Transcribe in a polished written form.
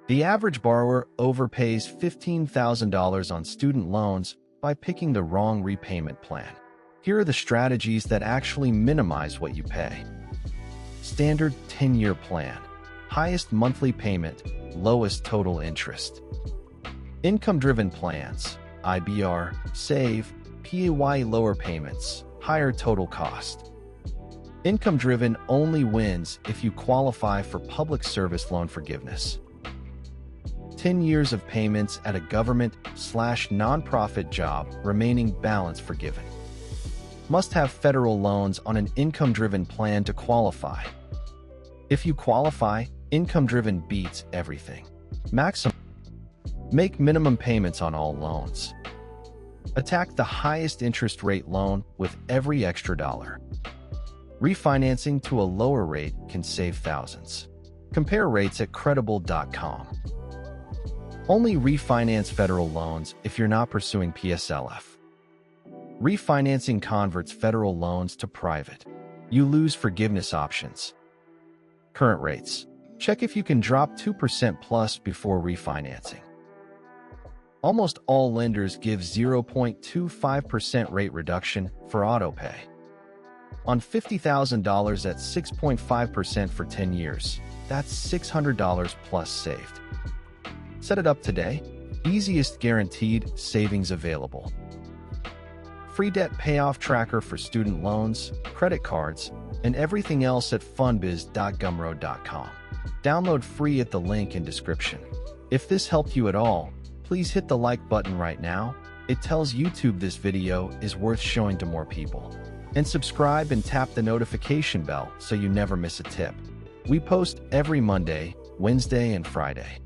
The average borrower overpays $15,000 on student loans by picking the wrong repayment plan. Here are the strategies that actually minimize what you pay. Standard 10-year plan. Highest monthly payment, lowest total interest. Income-driven plans. IBR, Save, PAYE lower payments, higher total cost. Income-driven only wins if you qualify for public service loan forgiveness. 10 years of payments at a government/nonprofit job remaining balance forgiven. Must have federal loans on an income-driven plan to qualify. If you qualify, income-driven beats everything. Maximum. Make minimum payments on all loans. Attack the highest interest rate loan with every extra dollar. Refinancing to a lower rate can save thousands. Compare rates at Printable.com. Only refinance federal loans if you're not pursuing PSLF. Refinancing converts federal loans to private. You lose forgiveness options. Current rates. Check if you can drop 2% plus before refinancing. Almost all lenders give 0.25% rate reduction for autopay. On $50,000 at 6.5% for 10 years, that's $600 plus saved. Set it up today. Easiest guaranteed savings available. Free debt payoff tracker for student loans, credit cards, and everything else at funbiz.gumroad.com. Download free at the link in description. If this helped you at all, please hit the like button right now. It tells YouTube this video is worth showing to more people. And subscribe and tap the notification bell so you never miss a tip. We post every Monday, Wednesday, and Friday.